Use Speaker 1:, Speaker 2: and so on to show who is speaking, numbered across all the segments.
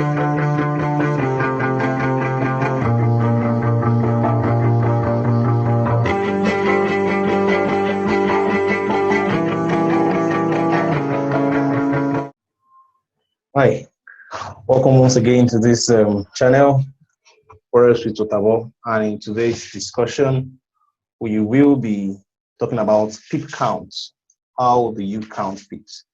Speaker 1: Hi, welcome once again to this channel, Forex with Otabo. And in today's discussion, we will be talking about pip counts. How do you count pips?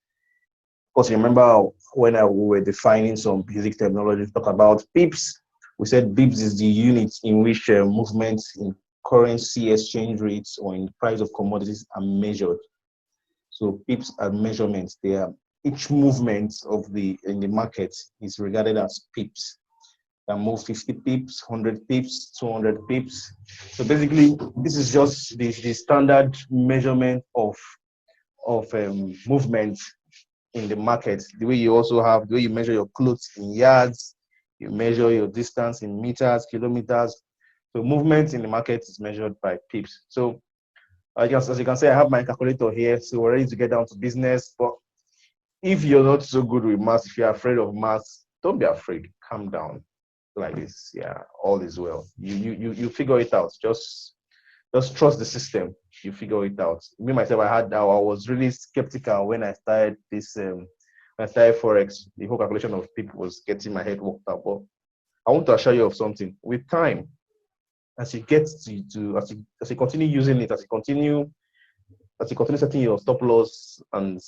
Speaker 1: Of course, remember when we were defining some basic terminology to talk about pips, we said pips is the unit in which movements in currency exchange rates or in price of commodities are measured. So pips are measurements. They are each movement in the market is regarded as pips. That move 50 pips, 100 pips, 200 pips. So basically, this is just the standard measurement of movement in the market. The way you measure your clothes in yards, you measure your distance in meters, kilometers. So movement in the market is measured by pips. So as you can see, I have my calculator here, so we're ready to get down to business. But if you're not so good with maths, if you're afraid of maths, don't be afraid. Calm down, like this. Yeah, all is well. You figure it out. Just trust the system. You figure it out. Me myself, I was really skeptical when I started this. When I started forex, the whole calculation of people was getting my head worked up. But I want to assure you of something. With time, as you get as you continue using it, as you continue setting your stop loss and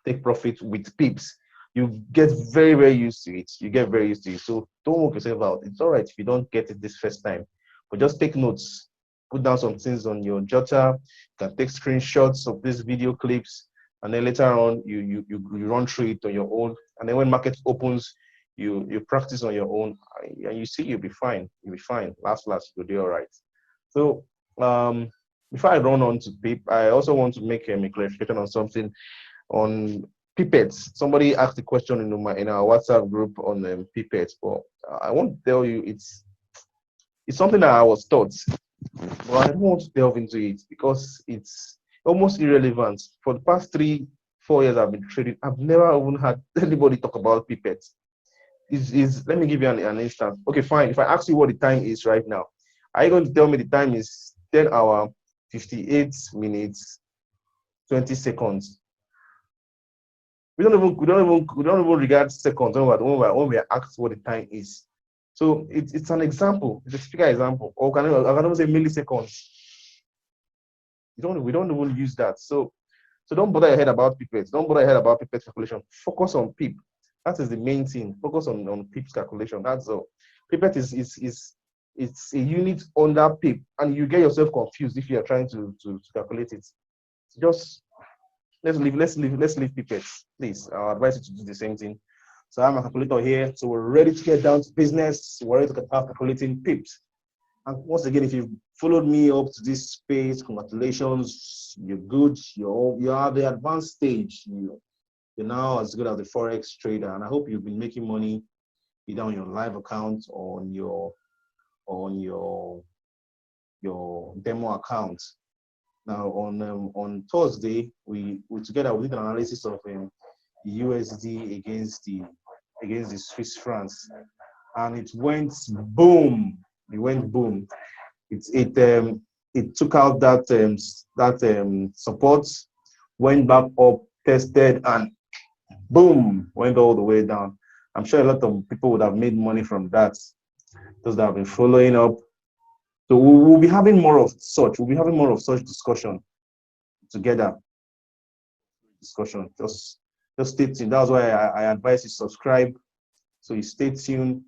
Speaker 1: take profit with pips, you get very, very used to it. You get very used to it. So don't work yourself out. It's all right if you don't get it this first time, but just take notes, put down some things on your jotter. You can take screenshots of these video clips, and then later on you run through it on your own. And then when market opens, you practice on your own, and you see you'll be fine. You'll be fine. Last you'll do all right. So before I run on to pip, I also want to make a clarification on something on pipettes. Somebody asked a question in our WhatsApp group on pipettes, but I want to tell you it's something that I was taught, but I don't want to delve into it because it's almost irrelevant. For the past 3-4 years I've been trading, I've never even had anybody talk about pipettes. Let me give you an instance. Okay, fine. If I ask you what the time is right now, are you going to tell me the time is 10 hours, 58 minutes, 20 seconds? We don't even regard seconds when we are asked what the time is. So it's an example. It's a typical example. Or I can even say milliseconds. We don't even use that. So don't bother your head about pipettes. Don't bother your head about pipette calculation. Focus on pip. That is the main thing. Focus on pip's calculation. That's all. Pipette is a unit under pip, and you get yourself confused if you are trying to calculate it. Just let's leave pipettes, please. I advise you to do the same thing. So I have my calculator here. So we're ready to get down to business. We're ready to start calculating pips. And once again, if you've followed me up to this space, congratulations. You're good. You are the advanced stage. You're now as good as the forex trader, and I hope you've been making money either on your live account or on your demo account. Now on Thursday, we together we did an analysis of USD against the Swiss francs, and it went boom. It went boom. It took out that support, went back up, tested, and boom, went all the way down. I'm sure a lot of people would have made money from that. Those that have been following up. So we'll be having more of such. We'll be having more of such discussion together. Discussion. Just stay tuned. That's why I advise you subscribe. So you stay tuned.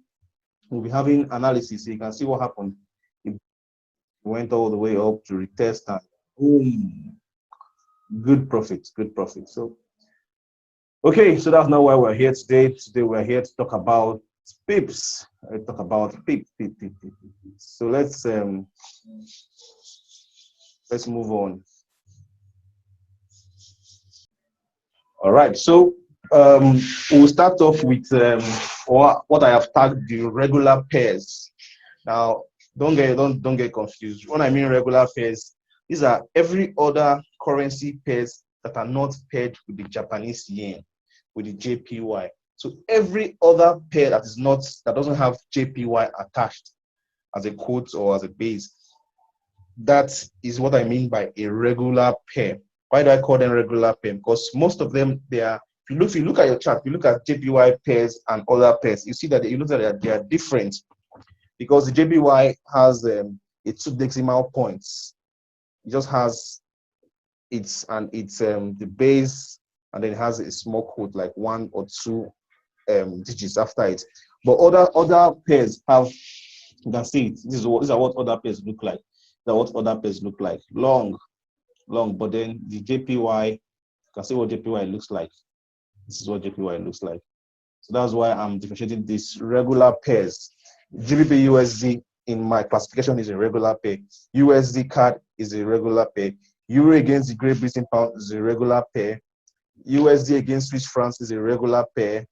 Speaker 1: We'll be having analysis so you can see what happened. It went all the way up to retest and boom. Good profit. So okay, so that's not why we're here today. Today we're here to talk about pips. Talk about pip. So let's move on. All right, so we'll start off with what I have tagged the regular pairs. Now, don't get confused. When I mean regular pairs, these are every other currency pairs that are not paired with the Japanese yen, with the JPY. So every other pair that is not, that doesn't have JPY attached as a quote or as a base, that is what I mean by a regular pair. Why do I call them regular pair? Because most of them, they are, if you look at your chart, if you look at JPY pairs and other pairs, you see that they are different, because the JPY has a 2 decimal points. It just has the base, and then it has a small quote like 1 or 2 digits after it. But other pairs have, you can see it. These are what other pairs look like. These are what other pairs look like. Long, but then the JPY, you can see what JPY looks like. This is what JPY looks like. So that's why I'm differentiating these regular pairs. GBP USD in my classification is a regular pair. USD CAD is a regular pair. Euro against the Great Britain pound is a regular pair. USD against Swiss francs is a regular pair.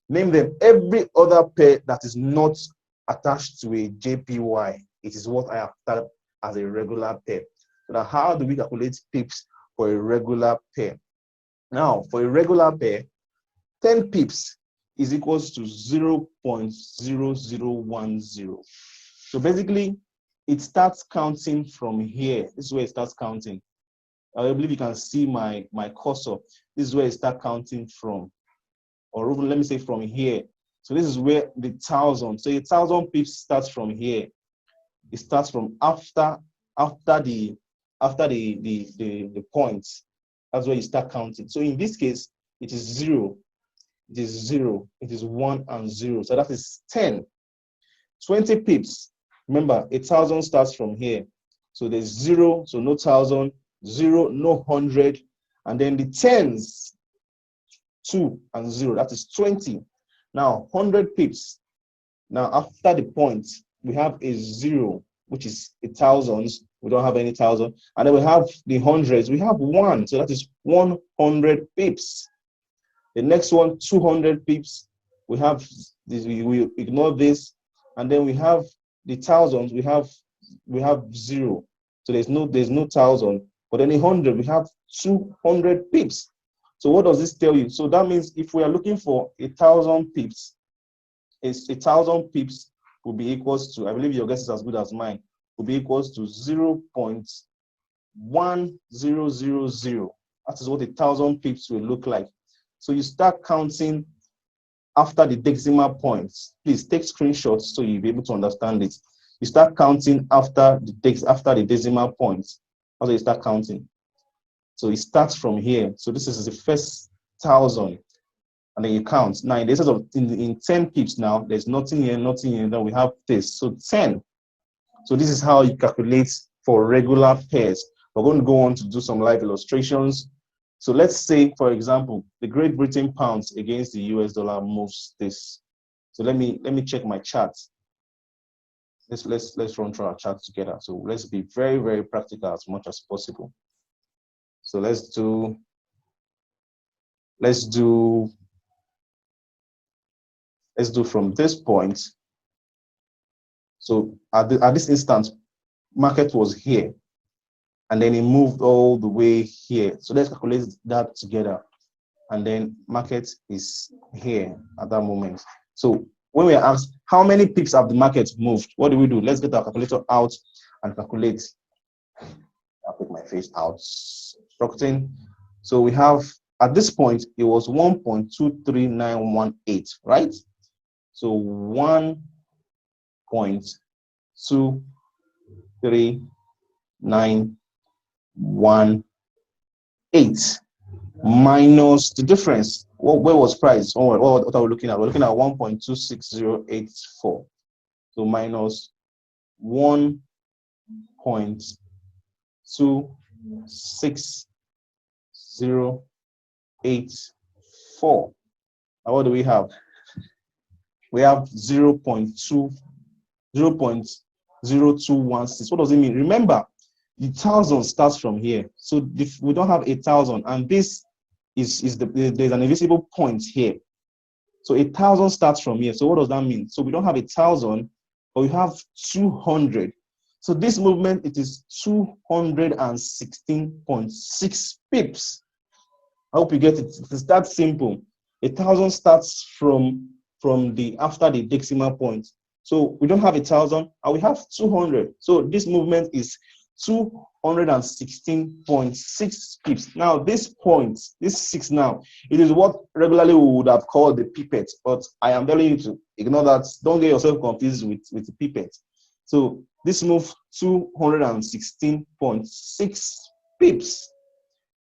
Speaker 1: Name them. Every other pair that is not attached to a JPY, it is what I have tagged as a regular pair. So now, how do we calculate pips for a regular pair? Now, for a regular pair, 10 pips is equals to 0.0010. So basically, it starts counting from here. This is where it starts counting. I believe you can see my cursor. This is where it starts counting from. Or even, let me say, from here. So this is where the 1,000. So 1,000 pips starts from here. It starts from after the points. That's where you start counting. So in this case, it is 0. It is 0. It is 1 and 0. So that is 10. 20 pips. Remember, 1,000 starts from here. So there's 0, so no 1,000, 0, no 100, and then the tens, 2 and 0, that is 20. Now, 100 pips. Now, after the point, we have a 0, which is 1,000. We don't have any 1,000. And then we have the hundreds. We have 1, so that is 100 pips. The next one, 200 pips. We have this, we ignore this. And then we have the thousands. We have 0. So there's no 1,000. But then 100, we have 200 pips. So what does this tell you? So that means if we are looking for 1,000 pips, 1,000 pips will be equals to, I believe your guess is as good as mine, will be equals to 0.1000. That is what 1,000 pips will look like. So you start counting after the decimal points. Please take screenshots so you'll be able to understand it. You start counting after the decimal points. How do you start counting? So it starts from here. So this is the first 1,000, and then you count. Now, in the case of in 10 pips now, there's nothing here, nothing here. Then we have this. So 10. So this is how you calculate for regular pairs. We're going to go on to do some live illustrations. So let's say, for example, the Great Britain pounds against the US dollar moves this. So let me check my chart. Let's run through our chart together. So let's be very, very practical as much as possible. So let's do from this point. So at this instant, market was here, and then it moved all the way here. So let's calculate that together. And then market is here at that moment. So when we are asked how many pips have the market moved, what do we do? Let's get our calculator out and calculate. I'll put my face out. So we have, at this point, it was 1.23918, right? So 1.23918 minus the difference. Where was price? What are we looking at? We're looking at 1.26084. So minus 1.26084. Now what do we have? We have 0.0216. What does it mean? Remember, the 1,000 starts from here. So if we don't have 1,000, and this is there's an invisible point here. So 1,000 starts from here. So what does that mean? So we don't have 1,000, but we have 200. So this movement, it is 216.6 pips. I hope you get it. It's that simple. 1,000 starts from the after the decimal point. So we don't have 1,000 and we have 200. So this movement is 216.6 pips. Now this point, this 6 now, it is what regularly we would have called the pipette, but I am telling you to ignore that. Don't get yourself confused with the pipette. So this move 216.6 pips.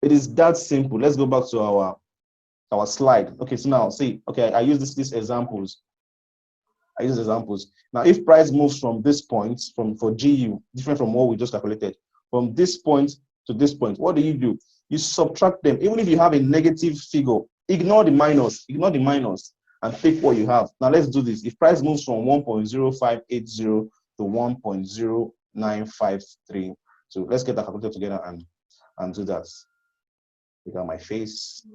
Speaker 1: It is that simple. Let's go back to our slide. Okay, so now see, okay, I use these examples. Now, if price moves from this point, for GU, different from what we just calculated, from this point to this point, what do? You subtract them. Even if you have a negative figure, ignore the minus, and take what you have. Now let's do this. If price moves from 1.0580 to 1.0953, so let's get the calculator together and do that. Look at my face.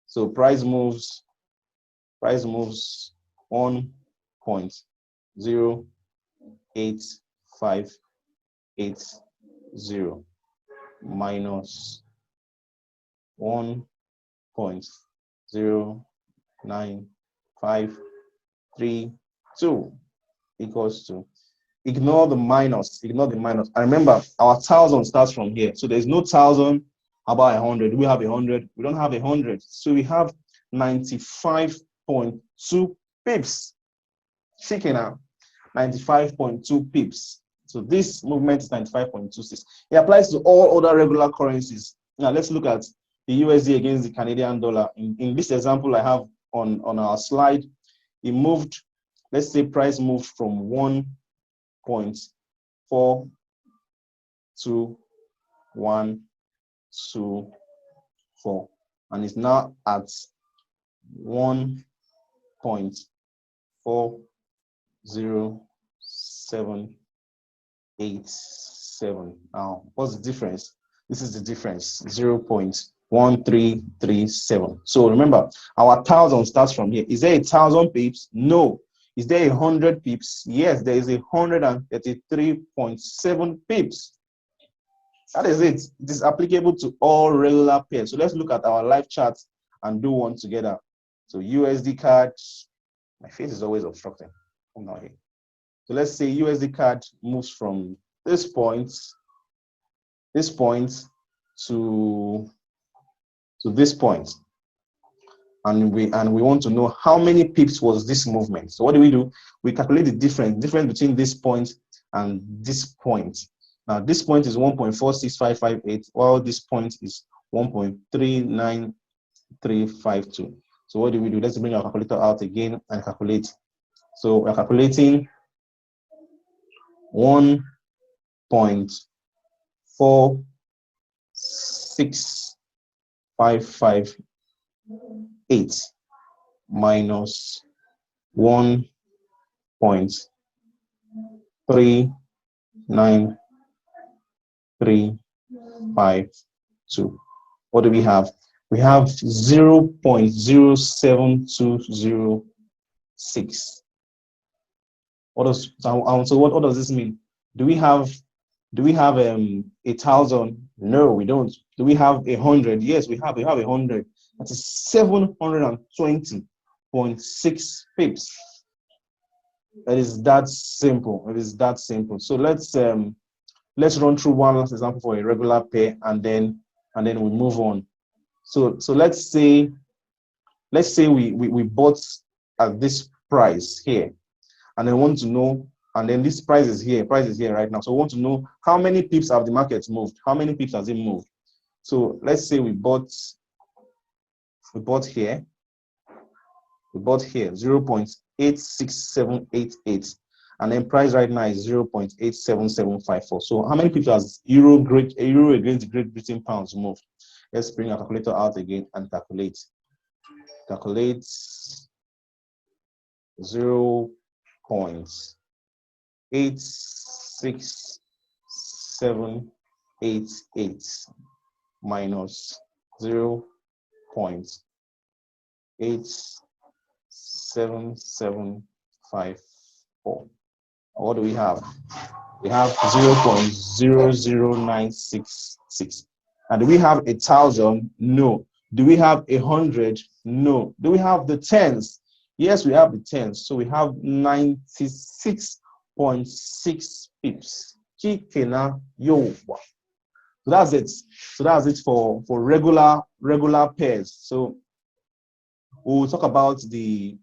Speaker 1: So price moves 1.08580 minus 1.09532 equals to, ignore the minus. And remember, our 1,000 starts from here. So there's no 1,000 about 100. We have 100. We don't have 100. So we have 95.2 pips. Checking out 95.2 pips. So this movement is 95.26. It applies to all other regular currencies. Now let's look at the USD against the Canadian dollar. In this example I have on our slide, it moved, let's say price moved from 1.4 to 1.24 and is now at 1.40787. Now, what's the difference? This is the difference, 0.1337. So remember, our 1,000 starts from here. Is there 1,000 pips? No. Is there 100 pips? Yes, there is 133.7 pips. That is it. It is applicable to all regular pairs. So let's look at our live chart and do one together. So USD card, my face is always obstructing. Come down here. So let's say USD card moves from this point to this point. And we want to know how many pips was this movement. So what do? We calculate the difference between this point and this point. Now this point is 1.46558, while this point is 1.39352. So what do? Let's bring our calculator out again and calculate. So we're calculating 1.46558 minus 1.39352. What do we have? We have 0.07206. What does this mean? Do we have 1,000? No, we don't. Do we have 100? Yes, we have 100. That is 720.6 pips. It is that simple. So let's run through one last example for a regular pair, and then we move on. So let's say we bought at this price here, and I want to know, and then this price is here right now. So I want to know how many pips have the market moved? How many pips has it moved? So let's say we bought here 0.86788, and then price right now is 0.87754. So how many pips has euro against Great Britain pounds moved? Let's bring our calculator out again and calculate. Calculate 0.86788 minus 0.87754. What do we have? We have 0.00966. And do we have 1,000? No. Do we have 100? No. Do we have the tens? Yes, we have the tens. So we have 96.6 pips. Kikena yowa. So that's it. So that's it for regular pairs. So we'll talk about the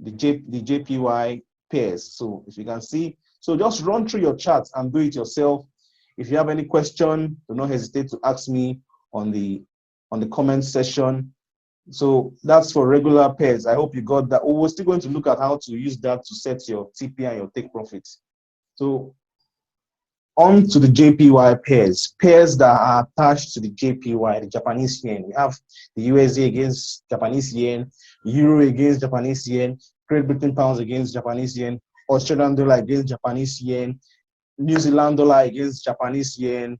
Speaker 1: JPY pairs. So if you can see, so just run through your charts and do it yourself. If you have any question, do not hesitate to ask me on the comment section. So that's for regular pairs. I hope you got that. We're still going to look at how to use that to set your TP and your take profits. So on to the JPY pairs that are attached to the JPY, the Japanese yen. We have the USD against Japanese yen, Euro against Japanese yen, Great Britain pounds against Japanese yen, Australian dollar against Japanese yen, New Zealand dollar against Japanese yen,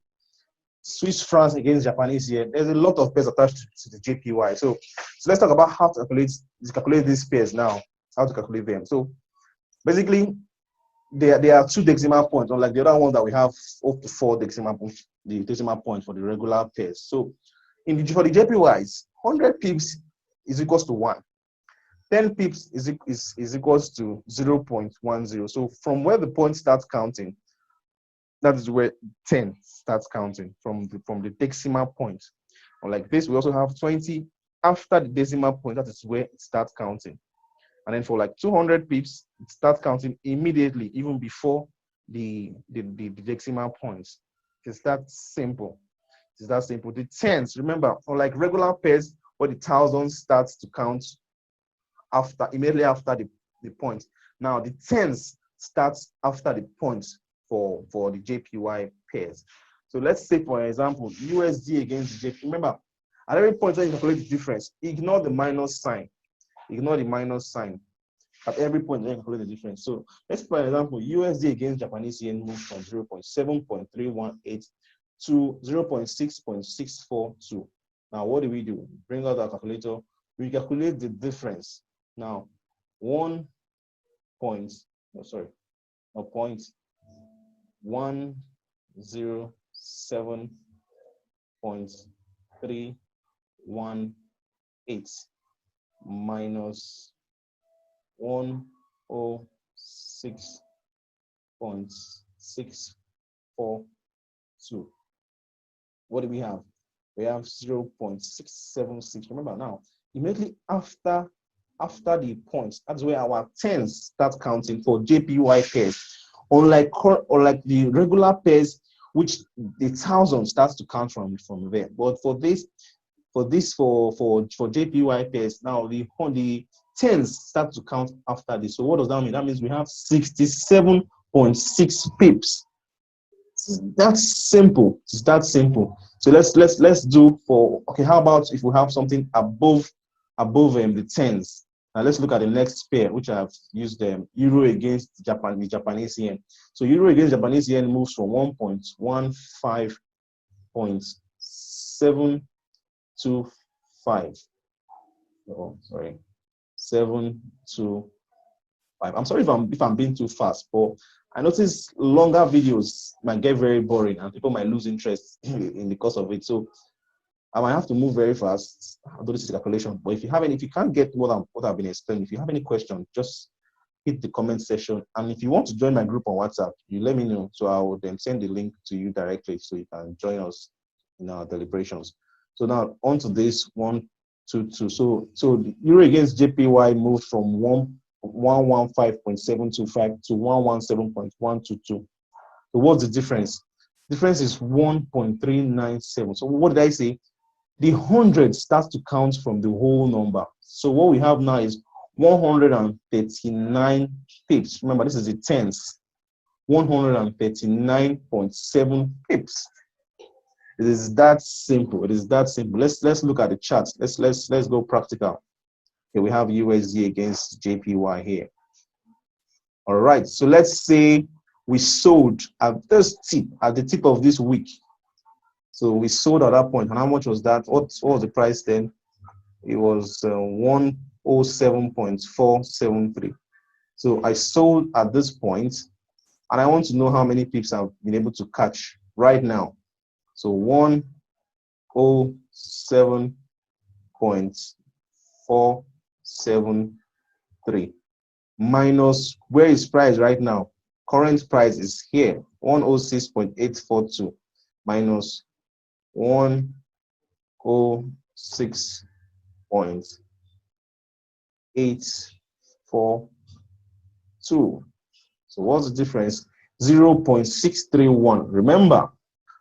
Speaker 1: Swiss francs against Japanese yen. There's a lot of pairs attached to the JPY. So let's talk about how to calculate these pairs now, how to calculate them. So basically, there are 2 decimal points, unlike the other one that we have up to 4 decimal points, the decimal point for the regular pairs. So for the JPYs, 100 pips is equals to 1. 10 pips is equals to 0.10. So from where the point starts counting, that is where 10 starts counting from the decimal point. Unlike this, we also have 20 after the decimal point. That is where it starts counting. And then for like 200 pips, it starts counting immediately, even before the decimal points. It's that simple. It's that simple. The tens, remember, unlike regular pairs, where the thousands starts to count immediately after the point. Now the tens starts after the points for the JPY pairs. So let's say, for example, USD against JPY. Remember, at every point when you calculate the difference, ignore the minus sign. Ignore the minus sign at every point when you calculate the difference. So let's, for example, USD against Japanese yen moves from 0.7.318 to 0.6.642. Now, what do? Bring out our calculator. We calculate the difference. Now, 107.318 minus 106.642. What do we have? We have 0.676. Remember now, immediately after the points, that's where our tens start counting for JPY pairs. Unlike the regular pairs, which the thousand starts to count from there. But for JPY pairs, now the tens start to count after this. So what does that mean? That means we have 67.6 pips. That's simple. It's that simple. So let's do for, okay, how about if we have something above the tens? Now let's look at the next pair, which I've used them, Euro against the Japanese yen. So Euro against Japanese yen moves from 1.15.725. Oh, sorry, 725. I'm sorry if I'm being too fast, but I notice longer videos might get very boring and people might lose interest in the course of it. So I might have to move very fast. I'll do this calculation. But if you can't get what I've been explaining, if you have any question, just hit the comment section. And if you want to join my group on WhatsApp, you let me know. So I will then send the link to you directly so you can join us in our deliberations. So now on to this 122. So the Euro against JPY moved from 115.725 to 117.122. So what's the difference? The difference is 1.397. So what did I say? The 100 starts to count from the whole number. So what we have now is 139 pips. Remember, this is the tens. 139.7 pips. It is that simple. It is that simple. Let's look at the charts. Let's go practical. Okay, we have USD against JPY here. All right. So let's say we sold at the tip of this week. So we sold at that point. And how much was that? What was the price then? It was 107.473. So I sold at this point, and I want to know how many pips I've been able to catch right now. So 107.473. 106.473 minus, where is price right now? Current price is here, 106.842 minus 106.842. So what's the difference? 0.631. Remember,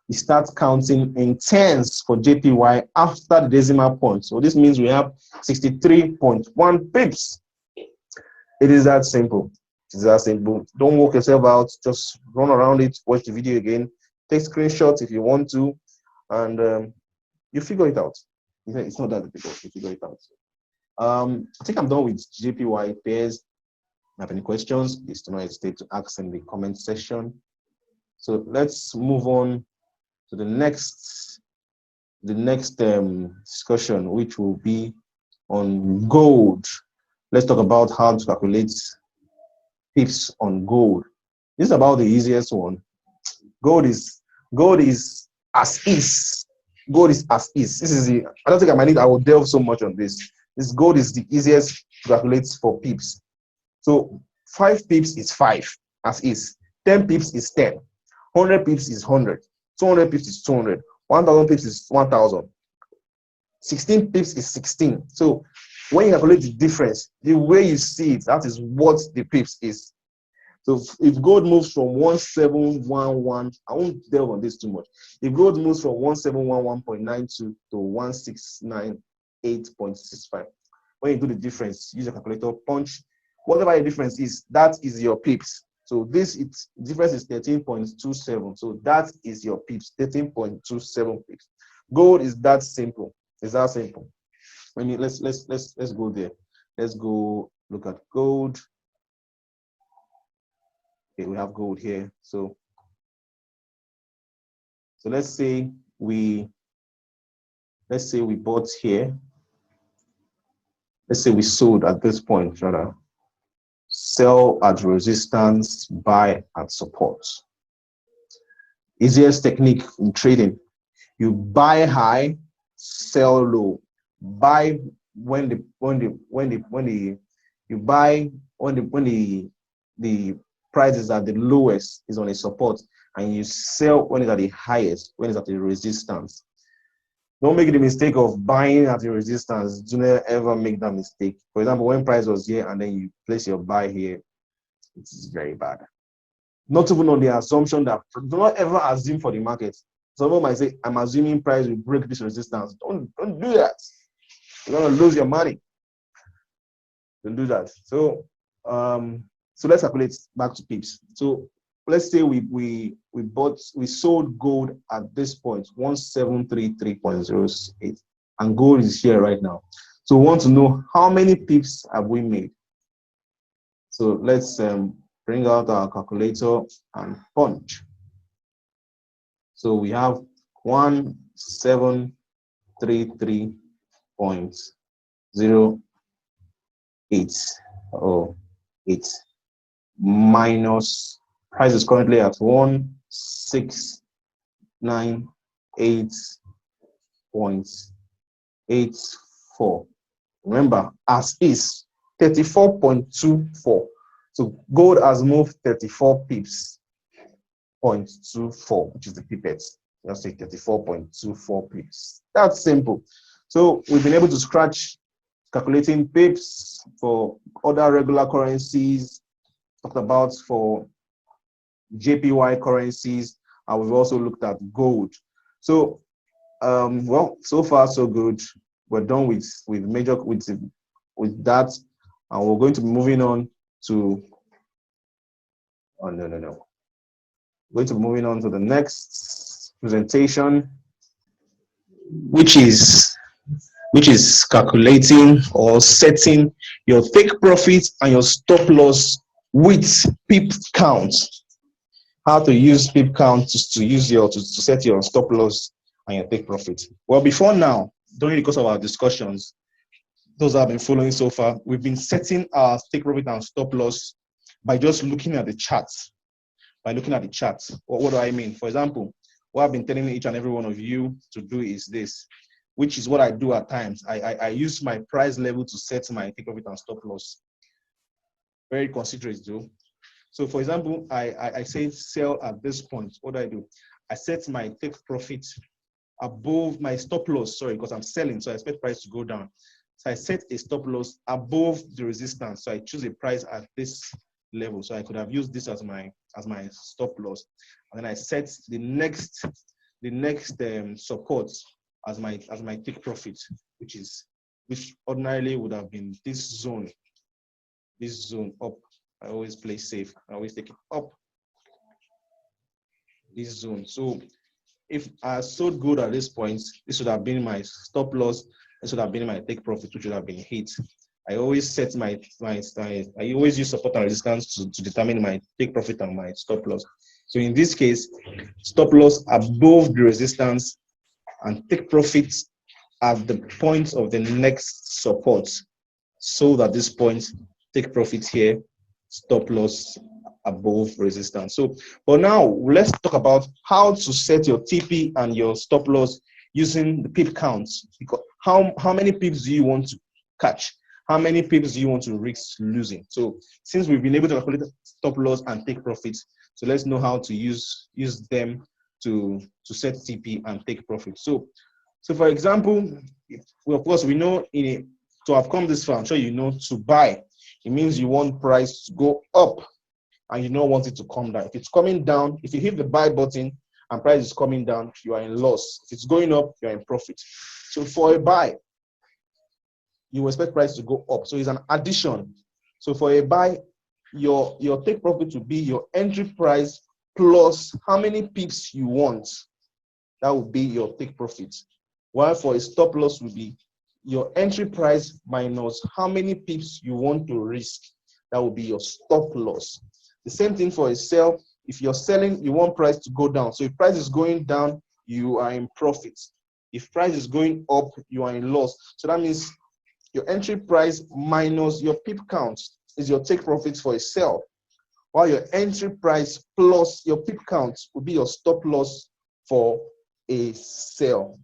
Speaker 1: we start counting in tens for JPY after the decimal point. So this means we have 63.1 pips. It is that simple. It is that simple. Don't work yourself out. Just run around it, watch the video again, take screenshots if you want to, and you figure it out. It's not that difficult. You figure it out. I think I'm done with JPY pairs. Have any questions, please do not hesitate to ask in the comment section. So let's move on to the next discussion, which will be on gold. Let's talk about how to calculate pips on gold. This is about the easiest one. Gold is as is. Gold is as is. This is the, I don't think I will delve so much on this. This gold is the easiest to calculate for pips. So 5 pips is 5 as is, 10 pips is 10, 100 pips is 100, 200 pips is 200, 1000 pips is 1000, 16 pips is 16. So when you calculate the difference, the way you see it, that is what the pips is. So if gold moves from 1711, I won't delve on this too much. If gold moves from 1711.92 to 1698.65, when you do the difference, use your calculator, punch whatever the difference is, that is your pips. So this difference is 13.27. So that is your pips, 13.27 pips. Gold is that simple. It's that simple. Let's go there. Let's go look at gold. Okay, we have gold here. So let's say we bought here. Let's say we sold at this point, rather. Sell at resistance, buy at support. Easiest technique in trading. You buy high, sell low. Buy when the price is at the lowest, is on a support, and you sell when it's at the highest, when it's at the resistance. Don't make the mistake of buying at your resistance. Do not ever make that mistake. For example, when price was here and then you place your buy here, it's very bad. Not even on the assumption that, do not ever assume for the market. Someone might say, I'm assuming price will break this resistance. Don't do that. You're gonna lose your money. Don't do that. So let's calculate back to pips. So let's say we sold gold at this point, 1733.08, and gold is here right now. So we want to know how many pips have we made. So let's bring out our calculator and punch. So we have 1733.08 minus, price is currently at 1698.84. Remember, as is 34.24. So gold has moved 34 pips, 0.24, which is the pipettes. Let's say 34.24 pips. That's simple. So we've been able to scratch calculating pips for other regular currencies, talked about for JPY currencies, and we've also looked at gold. So well, so far so good. We're done with that, and we're going to be moving on to we're going to be moving on to the next presentation, which is calculating or setting your take profit and your stop loss with pip count. How to use pip count to set your stop loss and your take profit. Well, before now, during the course of our discussions, those that have been following so far, we've been setting our take profit and stop loss by just looking at the charts. What do I mean? For example, what I've been telling each and every one of you to do is this. which is what I do at times. I use my price level to set my take profit and stop loss. Very considerate though. So for example, I say sell at this point. What do? I set my take profit above my stop loss, sorry, because I'm selling, so I expect price to go down. So I set a stop loss above the resistance. So I choose a price at this level. So I could have used this as my stop loss. And then I set the next support as my take profit, which ordinarily would have been this zone up. I always play safe. I always take it up this zone. So if I sold good at this point, this would have been my stop loss. This would have been my take profit, which would have been hit. I always set I always use support and resistance to determine my take profit and my stop loss. So in this case, stop loss above the resistance and take profit at the point of the next support. So that this point, take profit here, stop loss above resistance. So for now, let's talk about how to set your TP and your stop loss using the pip counts. Because how many pips do you want to catch? How many pips do you want to risk losing? So since we've been able to calculate stop loss and take profits, so let's know how to use them to set TP and take profit. So for example, of course we know to have come this far, I'm sure you know to buy, it means you want price to go up and you don't want it to come down. If it's coming down, if you hit the buy button and price is coming down, you are in loss. If it's going up, you're in profit. So for a buy, you expect price to go up. So it's an addition. So for a buy, your take profit will be your entry price plus how many pips you want. That will be your take profit. While for a stop loss will be your entry price minus how many pips you want to risk. That will be your stop loss. The same thing for a sell. If you're selling, you want price to go down. So if price is going down, you are in profit. If price is going up, you are in loss. So that means your entry price minus your pip count is your take profit for a sell, while your entry price plus your pip count will be your stop loss for a sell.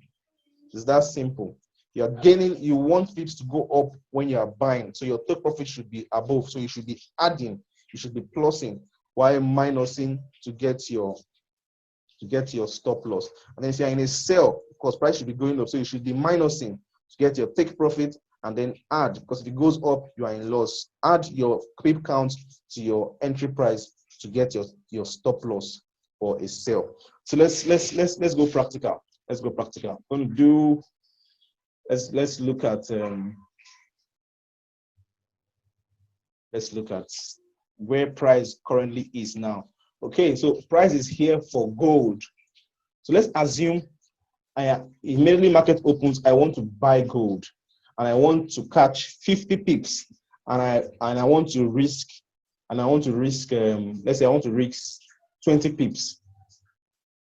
Speaker 1: It's that simple. You're gaining, you want pips to go up when you are buying. So your take profit should be above. So you should be adding, you should be plussing while minusing to get your stop loss. And then if you're in a sell, of course, price should be going up. So you should be minusing to get your take profit and then add, because if it goes up, you are in loss. Add your pip count to your entry price to get your stop loss for a sell. So let's go practical. Let's go practical. I'm going to do. Let's look at where price currently is now. Okay, so price is here for gold. So let's assume immediately market opens, I want to buy gold and I want to catch 50 pips and I want to risk let's say I want to risk 20 pips.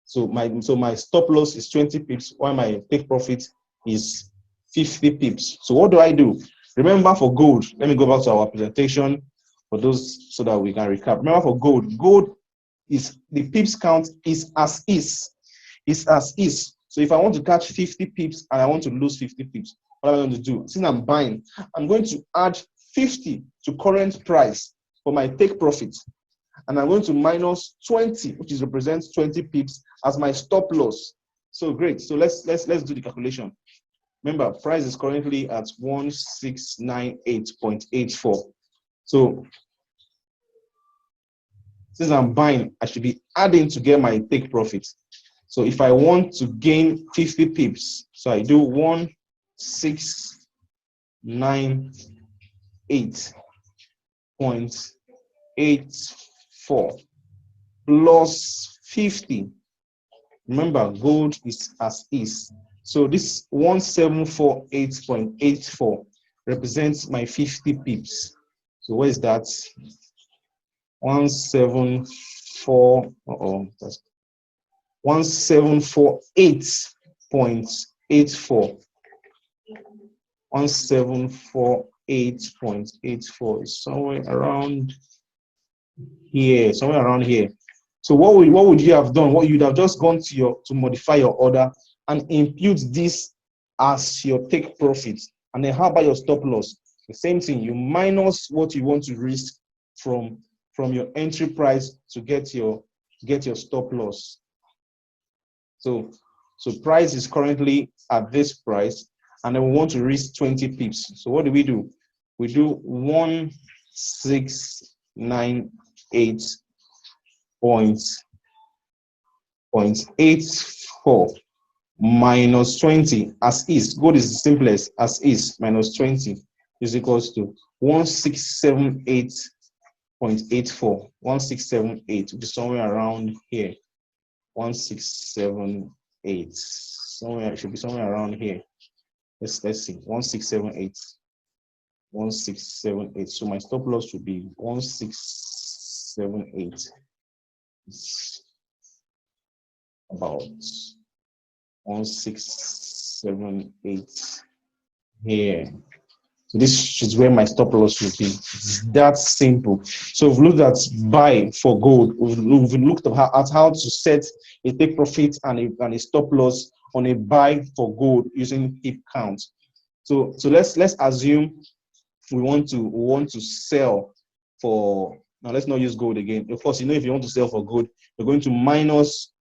Speaker 1: So my stop loss is 20 pips while my take profit is 50 pips. So what do I do? Remember for gold, let me go back to our presentation for those so that we can recap. Remember for gold is the pips count is as is. It's as is. So if I want to catch 50 pips and I want to lose 50 pips, what am I going to do? Since I'm buying, I'm going to add 50 to current price for my take profit. And I'm going to minus 20, which represents 20 pips as my stop loss. So great. So let's do the calculation. Remember, price is currently at 1698.84. So since I'm buying, I should be adding to get my take profit. So if I want to gain 50 pips, so I do 1698.84 plus 50. Remember, gold is as is. So this 1748.84 represents my 50 pips. So what is that? 1748.84. 1748.84 is somewhere around here. So what would you have done? What you'd have just gone to modify your order and impute this as your take profit. And then how about your stop loss? The same thing, you minus what you want to risk from your entry price to get your stop loss. So price is currently at this price, and then we want to risk 20 pips. So what do? We do 1698.84 minus 20 as is. Gold is the simplest, as is minus 20 is equals to 1678.84. 1678, which is somewhere around here. 1678. Somewhere, it should be somewhere around here. Let's see. 1678. 1678. So my stop loss should be 1678. It's about 1678 here. So this is where my stop loss should be. It's that simple. So we've looked at buy for gold. We've looked at how to set a take profit and a stop loss on a buy for gold using pip count. So let's assume we want to sell for, now let's not use gold again. Of course, if you want to sell for gold, you're going to minus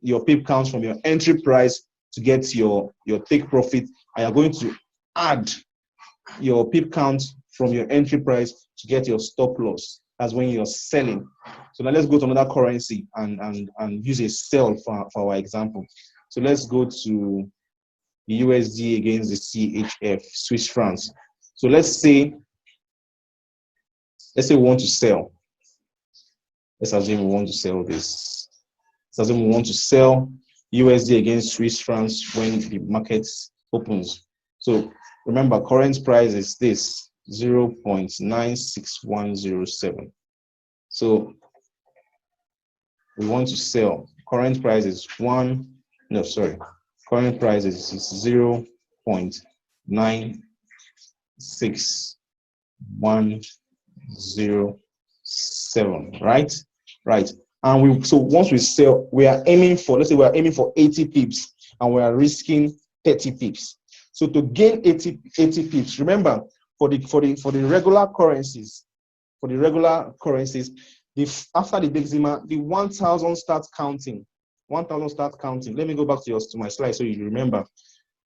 Speaker 1: your pip count from your entry price to get your take profit, and you're going to add your pip count from your entry price to get your stop loss. That's when you're selling. So now let's go to another currency and use a sell for our example. So let's go to the USD against the CHF, Swiss francs. So let's say we want to sell. Let's assume we want to sell this. Let's assume we want to sell USD against Swiss francs when the market opens. So remember, current price is this 0.96107. So we want to sell. Current price is current price is 0.96107, right? And so once we sell, we are aiming for, let's say we are aiming for 80 pips and we are risking 30 pips. So to gain 80 pips, remember for the regular currencies, after the Dexima, the 1000 starts counting. 1000 start counting. Let me go back to my slide so you remember.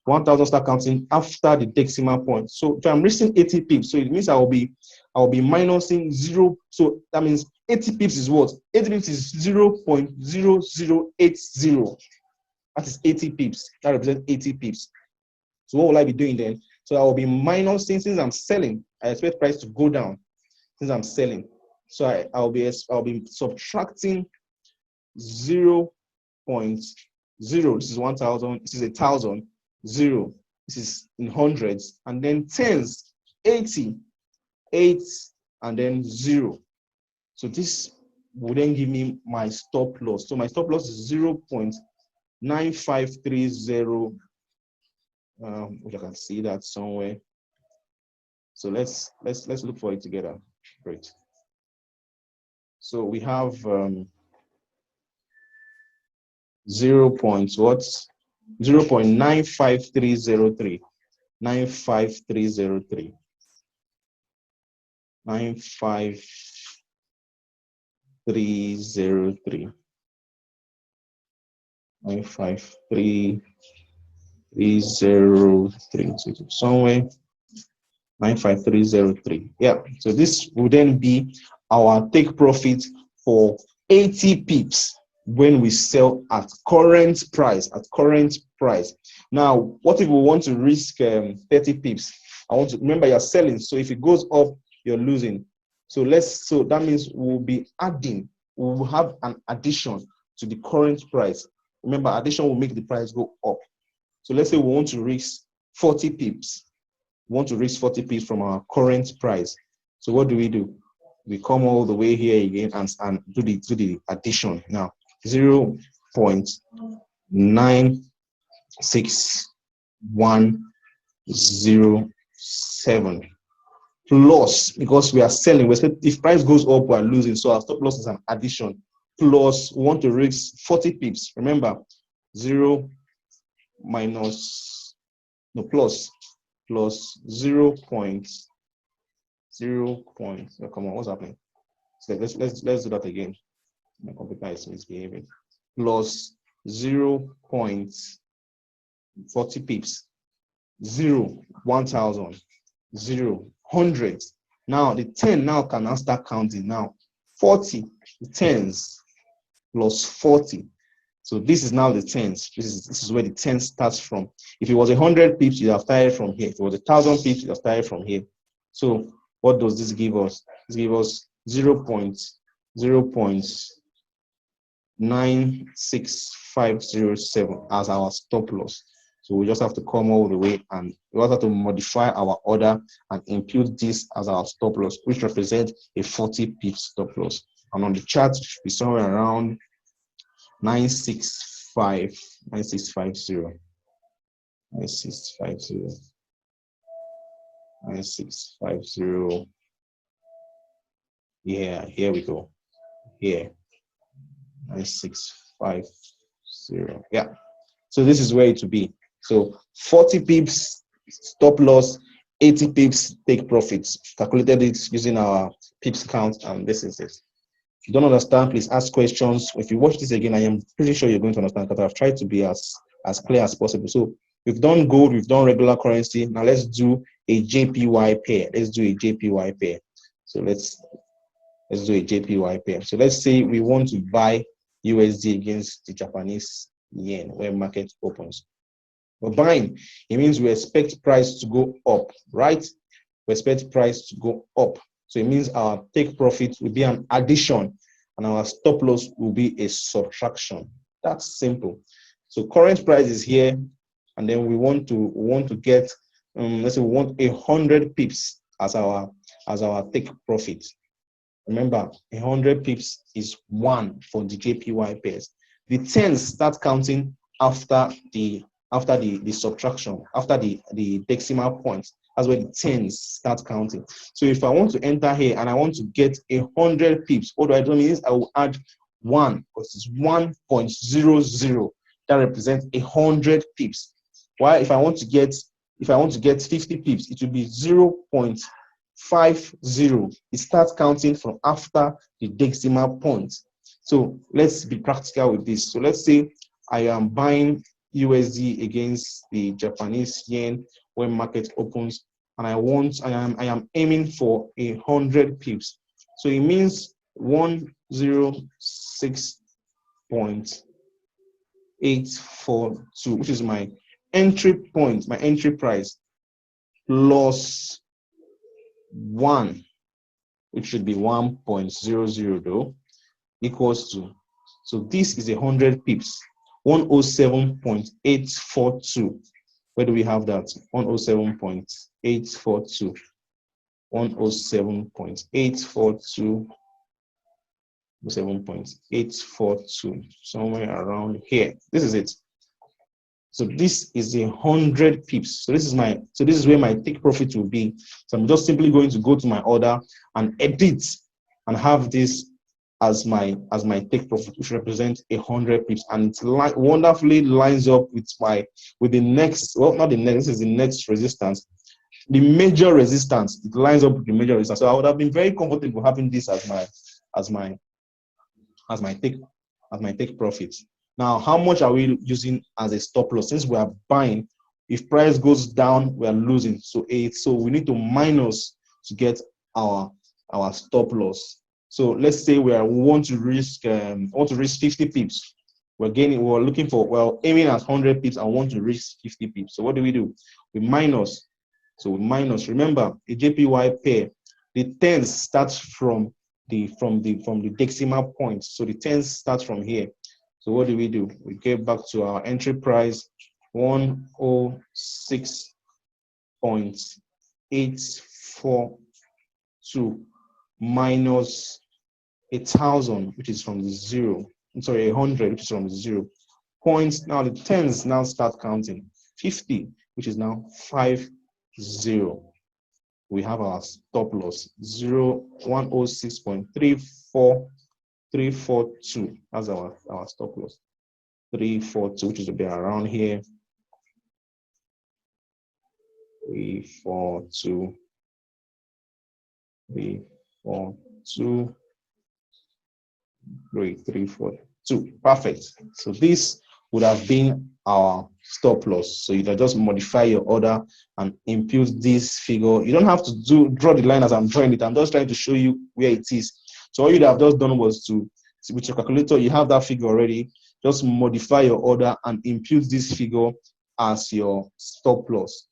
Speaker 1: 1000 start counting after the Dexima point. So if I'm risking 80 pips, so it means I will be minusing 0. So that means 80 pips is what? 80 pips is 0.0080. That is 80 pips. That represents 80 pips. So what will I be doing then? So I will be minusing, since I'm selling, I expect price to go down since I'm selling. So I'll be subtracting 0.0. This is 1000. This is 1000. 0. This is in hundreds, and then tens, 80, 8, and then 0. So this will then give me my stop loss. So my stop loss is 0.9530. Which I can see that somewhere. So let's look for it together. Great. So we have 0.95303. 95303. 95303. 95303. Somewhere 95303. Yeah. So this would then be our take profit for 80 pips when we sell at current price. Now, what if we want to risk 30 pips? I want to remember you're selling, so if it goes up, you're losing. So that means we'll have an addition to the current price. Remember, addition will make the price go up. So let's say we want to risk 40 pips. We want to risk 40 pips from our current price. So what do? We come all the way here again and do the addition. Now 0.96107 plus, because we are selling, if price goes up, we're losing. So our stop loss is an addition. Plus, we want to risk 40 pips. Remember, 0 minus no, plus 0 point, 0 point, oh, come on, what's happening? So let's do that again. My computer is misbehaving. Plus 0.40 pips. 0, 1000, 0, 100. Now the 10 now can now start counting now. 40, the tens plus 40. So this is now the tens. This is where the 10 starts from. If it was 100 pips, you'd have started from here. If it was 1,000 pips, you'd have started from here. So what does this give us? This gives us 0.96507 as our stop loss. So we just have to come all the way and we also have to modify our order and impute this as our stop loss, which represents a 40 pips stop loss. And on the chart, it should be somewhere around 9650. Yeah, here we go. Here. 9650. Yeah. So this is where it will be. So 40 pips stop loss, 80 pips take profits. Calculated it using our pips count, and this is it. If you don't understand, please ask questions. If you watch this again, I am pretty sure you're going to understand because I've tried to be as clear as possible. So we've done gold, we've done regular currency. Now let's do a JPY pair. Let's do a JPY pair. So let's do a JPY pair. So let's say we want to buy USD against the Japanese yen when market opens. We're buying. It means we expect price to go up, right? We expect price to go up. So it means our take profit will be an addition and our stop loss will be a subtraction. That's simple. So current price is here, and then we want to get let's say we want 100 pips as our take profit. Remember, 100 pips is 1 for the JPY pairs. The tens start counting after the subtraction, after the decimal points. That's where the tens start counting. So if I want to enter here and I want to get 100 pips, what do I do? Means I will add 1 because it's 1.00. That represents 100 pips. Why? If I want to get 50 pips, it will be 0.50. It starts counting from after the decimal point. So let's be practical with this. So let's say I am buying USD against the Japanese yen when market opens, and I am aiming for 100 pips. So it means 106.842, which is my entry point, my entry price, plus 1, which should be 1.00 though, equals to, so this is 100 pips, 107.842. Where do we have that? 107.842. 107.842. 7.842, somewhere around here. This is it. So this is 100 pips. So this is where my take profit will be. So I'm just simply going to go to my order and edit and have this as my take profit, which represents 100 pips, and it wonderfully lines up with the next, well, not the next, this is the next resistance, the major resistance. It lines up with the major resistance. So I would have been very comfortable having this as my take profit. Now, how much are we using as a stop loss? Since we are buying, if price goes down, we are losing. So we need to minus to get our stop loss. So let's say we want to risk 50 pips. We're aiming at 100 pips and want to risk 50 pips. So what do? We minus. So we minus. Remember, a JPY pair, the tens starts from the decimal point. So the tens starts from here. So what do? We get back to our entry price, 106.842 minus 1,000, which is from the 0. I'm sorry, 100, which is from the 0. Points, now the tens now start counting. 50, which is now 50. We have our stop loss, 106.34342. That's our stop loss. 342, which is a bit around here. 342, 342, 342. Perfect. So this would have been our stop loss. So you can just modify your order and impute this figure. You don't have to draw the line as I'm drawing it. I'm just trying to show you where it is. So all you'd have just done was to, with your calculator, you have that figure already. Just modify your order and impute this figure as your stop loss.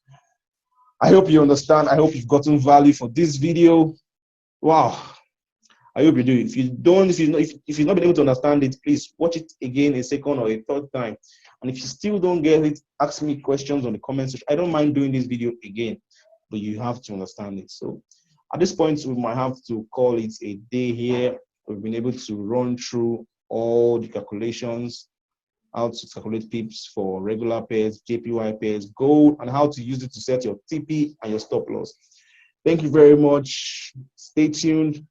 Speaker 1: I hope you understand. I hope you've gotten value for this video. Wow. I hope you do. If you don't, if you've not been able to understand it, please watch it again a second or a third time. And if you still don't get it, ask me questions on the comment section. I don't mind doing this video again, but you have to understand it. So at this point, we might have to call it a day here. We've been able to run through all the calculations, how to calculate pips for regular pairs, JPY pairs, gold, and how to use it to set your TP and your stop loss. Thank you very much. Stay tuned.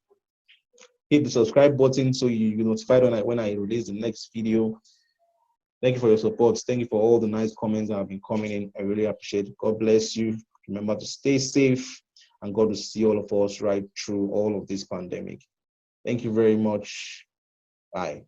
Speaker 1: Hit the subscribe button so you're notified when I release the next video. Thank you for your support. Thank you for all the nice comments that have been coming in. I really appreciate it. God bless you. Remember to stay safe, and God will see all of us right through all of this pandemic. Thank you very much. Bye.